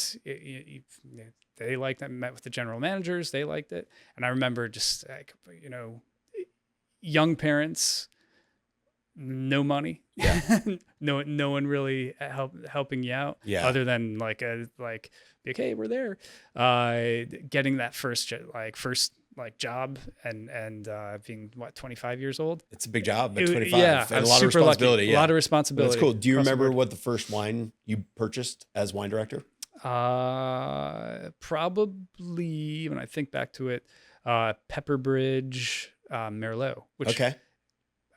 they liked it. Met with the general managers. They liked it, and I remember just like young parents. No money. Yeah. no one really helping you out. Yeah. Other than hey, we're there. Getting that first job and being 25 years old. It's a big job at 25. Yeah. And a lot of responsibility. Lucky. Yeah. A lot of responsibility. That's cool. Do you remember what the first wine you purchased as wine director? Probably when I think back to it, Pepperbridge Merlot, which okay.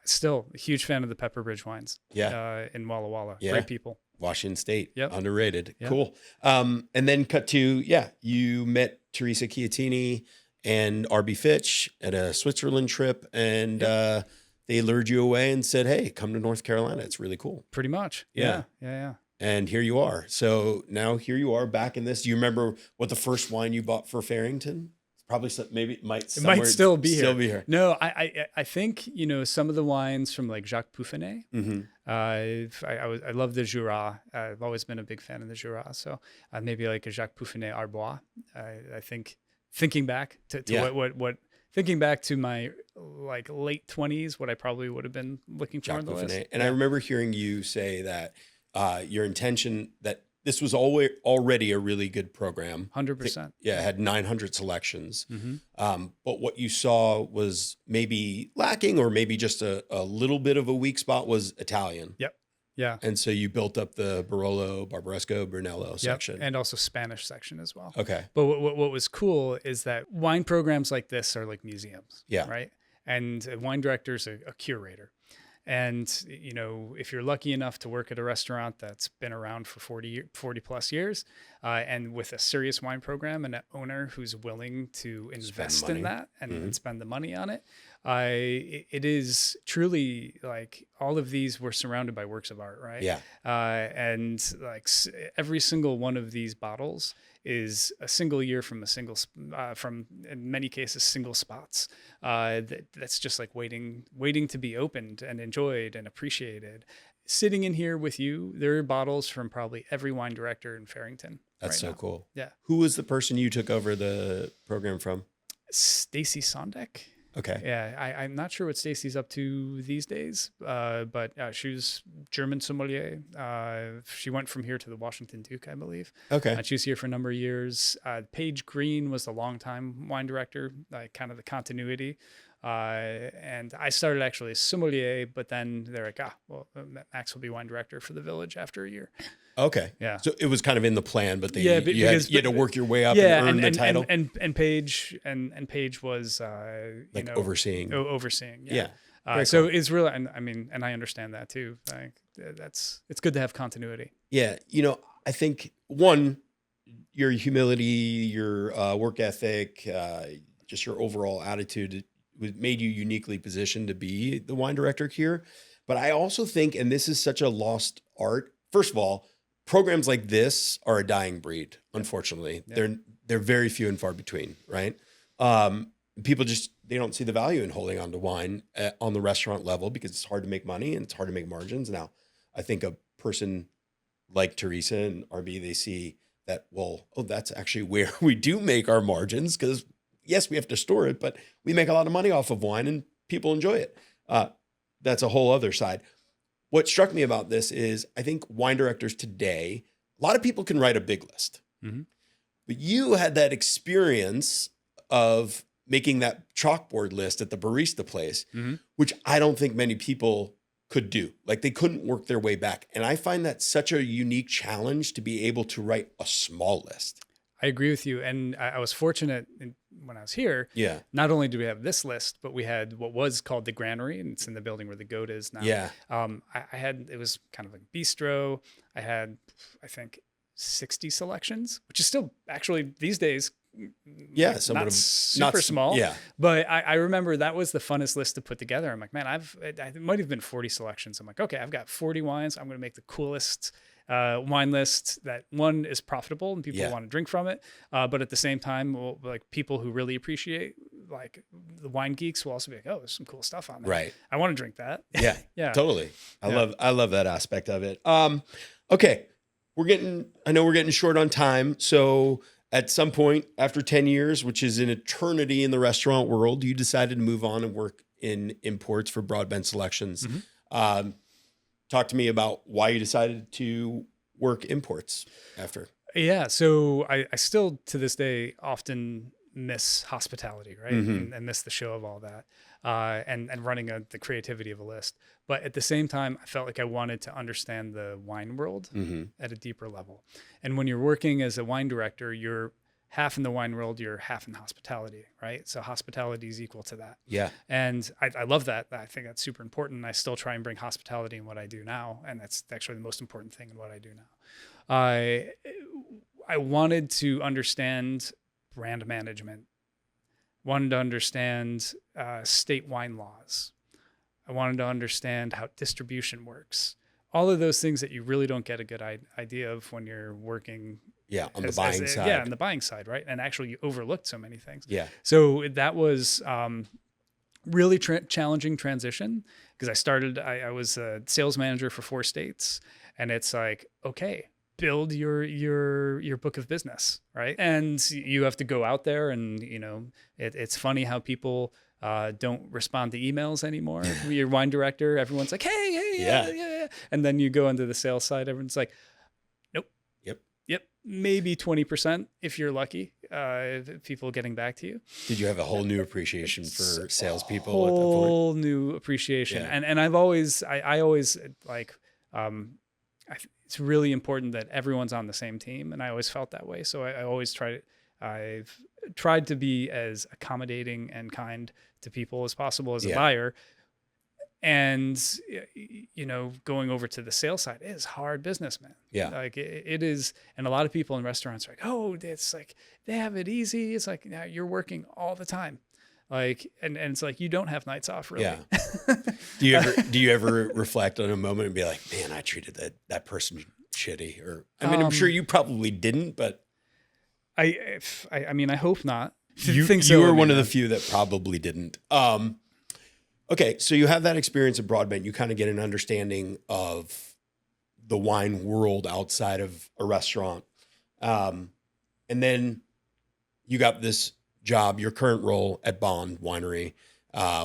Still a huge fan of the Pepperbridge wines. Yeah. In Walla Walla. Yeah. Great people. Washington State. Yep. Underrated. Yep. Cool. And then cut to, you met Teresa Chiatini and RB Fitch at a Switzerland trip, and they lured you away and said, hey, come to North Carolina. It's really cool. Pretty much. Yeah. And here you are. So now here you are back in this. Do you remember what the first wine you bought for Farrington? Probably maybe it might still be here. No, I think some of the wines from like Jacques Pouffinet. Mm-hmm. I love the Jura. I've always been a big fan of the Jura. So maybe like a Jacques Pouffinet Arbois. I think thinking back to what thinking back to my like late 20s, what I probably would have been looking for on the list. And I remember hearing you say that your intention that this was already a really good program. 100%. Yeah, it had 900 selections. Mm-hmm. But what you saw was maybe lacking, or maybe just a little bit of a weak spot, was Italian. Yep. Yeah. And so you built up the Barolo, Barbaresco, Brunello section. And also Spanish section as well. Okay. But what was cool is that wine programs like this are like museums. Yeah. Right. And a wine director is a curator. And, if you're lucky enough to work at a restaurant that's been around for 40 plus years, and with a serious wine program and an owner who's willing to invest in that and spend the money on it, it is truly like all of these were surrounded by works of art, right? Yeah. And like every single one of these bottles is a single year from from in many cases single spots. That's just like waiting to be opened and enjoyed and appreciated. Sitting in here with you, there are bottles from probably every wine director in Farrington. That's right so now. cool. Yeah. Who was the person you took over the program from? Stacy Sondek. Okay. Yeah, I'm not sure what Stacy's up to these days, but she was German sommelier. She went from here to the Washington Duke, I believe. Okay. She was here for a number of years. Paige Green was the longtime wine director, kind of the continuity. And I started actually as sommelier, but then they're like, Max will be wine director for the Village after a year. Okay. Yeah. So it was kind of in the plan, but you had to work your way up and earn the title. And Paige Paige was overseeing. Overseeing. Yeah. So cool. It's really, and I understand that too. Like it's good to have continuity. Yeah. I think one, your humility, your work ethic, just your overall attitude made you uniquely positioned to be the wine director here. But I also think, and this is such a lost art, first of all, programs like this are a dying breed, unfortunately. Yeah. They're very few and far between, right? People just, they don't see the value in holding on to wine on the restaurant level because it's hard to make money and it's hard to make margins. Now, I think a person like Teresa and RB, they see that, well, oh, that's actually where we do make our margins, because yes, we have to store it, but we make a lot of money off of wine and people enjoy it. That's a whole other side. What struck me about this is I think wine directors today, a lot of people can write a big list, but you had that experience of making that chalkboard list at the barista place, which I don't think many people could do. Like, they couldn't work their way back. And I find that such a unique challenge to be able to write a small list. I agree with you. And I was fortunate when I was here. Yeah. Not only do we have this list, but we had what was called the granary, and it's in the building where the goat is now. Yeah. I had, it was kind of like bistro. I had, I think, 60 selections, which is still actually these days, yeah, not super small. Yeah. But I remember that was the funnest list to put together. I'm like, man, it might have been 40 selections. I'm like, okay, I've got 40 wines. I'm going to make the coolest wine list that, one, is profitable and people want to drink from it. But at the same time, like, people who really appreciate, like, the wine geeks will also be like, oh, there's some cool stuff on there. Right. I want to drink that. Yeah. Yeah. Totally. I love that aspect of it. Okay. I know we're getting short on time. So at some point after 10 years, which is an eternity in the restaurant world, you decided to move on and work in imports for Broadbent Selections. Talk to me about why you decided to work imports after. Yeah. So I still, to this day, often miss hospitality, right? And miss the show of all that. And running the creativity of a list. But at the same time, I felt like I wanted to understand the wine world at a deeper level. And when you're working as a wine director, you're half in the wine world, you're half in hospitality, right? So hospitality is equal to that. Yeah. And I love that. I think that's super important. I still try and bring hospitality in what I do now. And that's actually the most important thing in what I do now. I wanted to understand brand management, wanted to understand state wine laws. I wanted to understand how distribution works. All of those things that you really don't get a good idea of when you're working. Yeah, on the buying side. Yeah, on the buying side, right? And actually, you overlooked so many things. Yeah. So that was really challenging transition, because I was a sales manager for 4 states, and it's like, okay, build your book of business, right? And you have to go out there, and it's funny how people don't respond to emails anymore. Your wine director, everyone's like, hey, yeah. And then you go into the sales side, everyone's like, nope. Yep. Maybe 20% if you're lucky, people getting back to you. Did you have a whole new appreciation for salespeople at that point? Whole new appreciation. Yeah. And I always like, it's really important that everyone's on the same team. And I always felt that way. So I've tried to be as accommodating and kind to people as possible as a buyer. And, going over to the sales side is hard business, man. Yeah. Like it is. And a lot of people in restaurants are like, oh, it's like, they have it easy. It's like, now you're working all the time. Like, and it's like, you don't have nights off, really. Yeah. Do you ever reflect on a moment and be like, man, I treated that person shitty? Or, I mean, I'm sure you probably didn't, but I mean, I hope not. You were one of the few that probably didn't. Okay, so you have that experience at Broadbent. You kind of get an understanding of the wine world outside of a restaurant. And then you got this job, your current role at BOND Winery,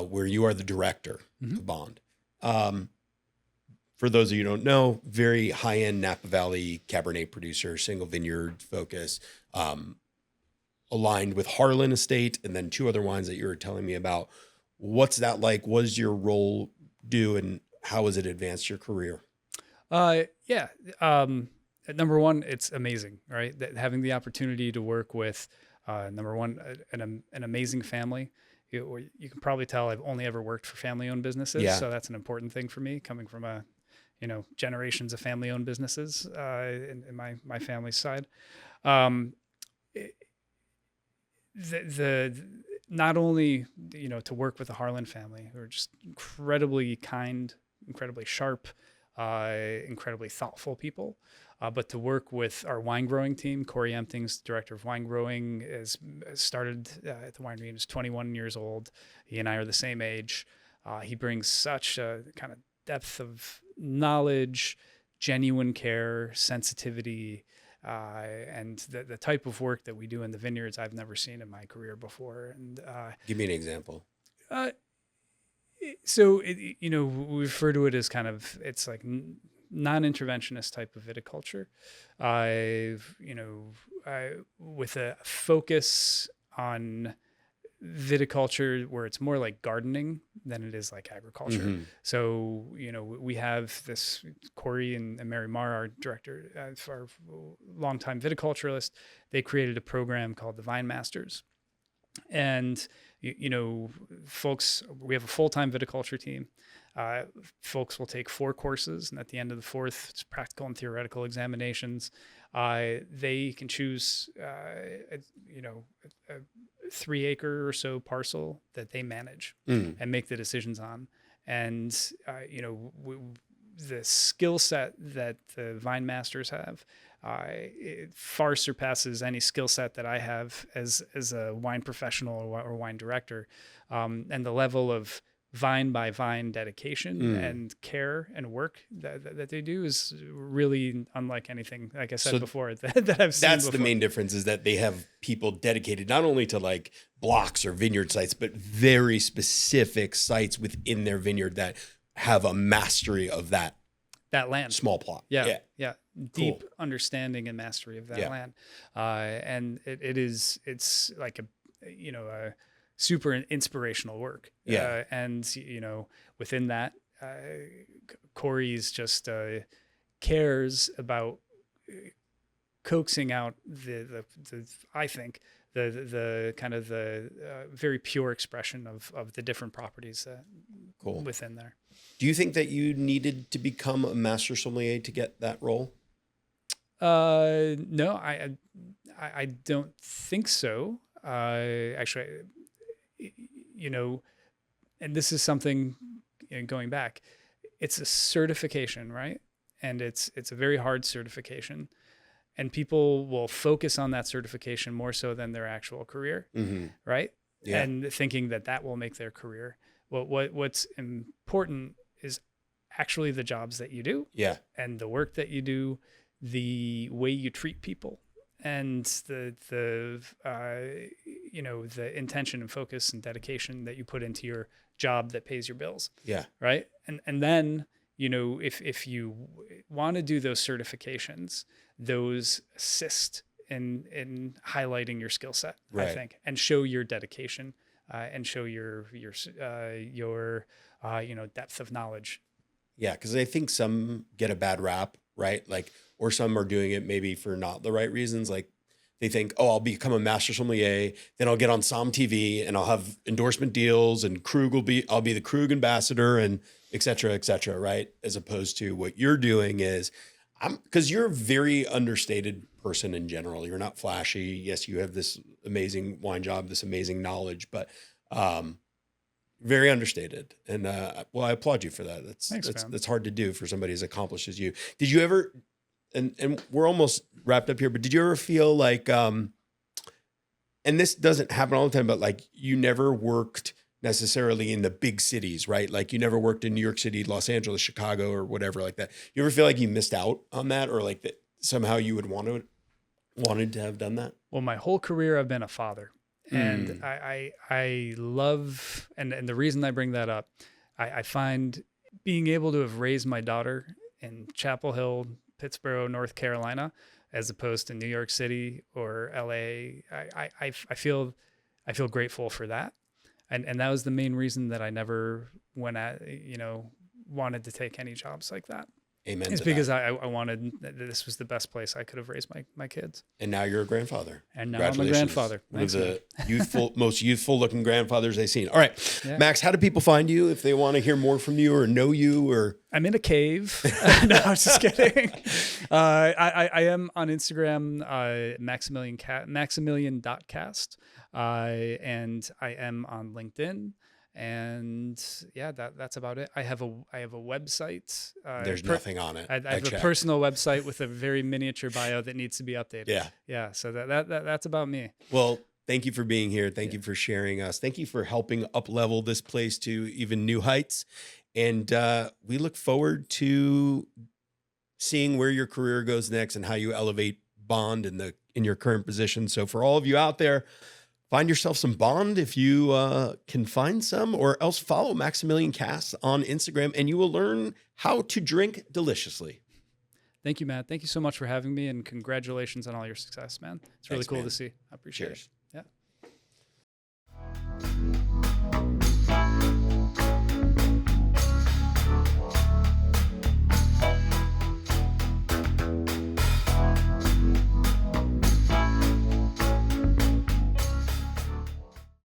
where you are the director of BOND. For those of you who don't know, very high-end Napa Valley Cabernet producer, single vineyard focus, aligned with Harlan Estate, and then 2 other wines that you were telling me about. What's that like? What does your role do, and how has it advanced your career? Number one, it's amazing, right? Having the opportunity to work with, number one, an amazing family. You can probably tell I've only ever worked for family-owned businesses, so that's an important thing for me, coming from generations of family-owned businesses in my family's side. The not only, to work with the Harlan family, who are just incredibly kind, incredibly sharp, incredibly thoughtful people, but to work with our wine growing team. Corey Empting's Director of Wine Growing, has started at the winery and is 21 years old. He and I are the same age. He brings such a kind of depth of knowledge, genuine care, sensitivity, and the type of work that we do in the vineyards I've never seen in my career before. And give me an example. So, we refer to it as it's like non-interventionist type of viticulture, with a focus on viticulture where it's more like gardening than it is like agriculture. Mm-hmm. So, we have this Corey and Mary Marr, our director, our longtime viticulturalist. They created a program called the Vine Masters. And, folks, we have a full-time viticulture team. Folks will take 4 courses, and at the end of the 4th, it's practical and theoretical examinations. They can choose, a 3-acre or so parcel that they manage and make the decisions on. And, the skill set that the Vine Masters have, it far surpasses any skill set that I have as a wine professional or wine director. And the level of vine by vine dedication and care and work that they do is really unlike anything, like I said before, that I've seen That's before. The main difference, is that they have people dedicated not only to like blocks or vineyard sites, but very specific sites within their vineyard that have a mastery of that land, small plot. Yeah. Deep understanding and mastery of that land. And it's like a super inspirational work. And within that, Corey's just cares about coaxing out the I think the kind of the very pure expression of the different properties within there. Do you think that you needed to become a master sommelier to get that role? No, I don't think so. Actually, and this is something, going back, it's a certification, right? And it's a very hard certification, and people will focus on that certification more so than their actual career, right? Yeah. And thinking that will make their career. Well, what's important is actually the jobs that you do, and the work that you do, the way you treat people, and the intention and focus and dedication that you put into your job that pays your bills. Yeah. Right. And then, if you want to do those certifications, those assist in highlighting your skill set, right. I think, and show your dedication, and show your depth of knowledge. Yeah. Because I think some get a bad rap, right? Like, or some are doing it maybe for not the right reasons. Like they think, oh, I'll become a master sommelier, then I'll get on Somm TV and I'll have endorsement deals, and I'll be the Krug ambassador, and et cetera, right? As opposed to what you're doing is, because you're a very understated person in general. You're not flashy. Yes, you have this amazing wine job, this amazing knowledge, but very understated. And I applaud you for that. That's hard to do for somebody as accomplished as you. Did you ever, and we're almost wrapped up here, but did you ever feel like, and this doesn't happen all the time, but like you never worked necessarily in the big cities, right? Like you never worked in New York City, Los Angeles, Chicago, or whatever like that. You ever feel like you missed out on that, or like that somehow you would wanted to have done that? Well, my whole career I've been a father. And I love, and the reason I bring that up, I find being able to have raised my daughter in Chapel Hill, Pittsburgh, North Carolina, as opposed to New York City or LA, I feel grateful for that. And that was the main reason that I never wanted to take any jobs like that. Amen. It's to because that. I wanted, this was the best place I could have raised my kids. And now you're a grandfather. And now I'm a grandfather. One of Thanks, the most youthful looking grandfathers I've seen. All right, Yeah. Max, how do people find you if they want to hear more from you or know you? Or I'm in a cave. No, I'm just kidding. I am on Instagram, maximilian.cast. And I am on LinkedIn. And yeah, that's about it. I have a website. There's nothing on it. I have a personal website with a very miniature bio that needs to be updated. Yeah. Yeah. So that's about me. Well, thank you for being here. Thank you for sharing us. Thank you for helping up level this place to even new heights. And we look forward to seeing where your career goes next and how you elevate bond in your current position. So for all of you out there, find yourself some bond if you can find some, or else follow Maximilian Kast on Instagram and you will learn how to drink deliciously. Thank you, Matt. Thank you so much for having me, and congratulations on all your success, man. It's really cool to see. I appreciate it.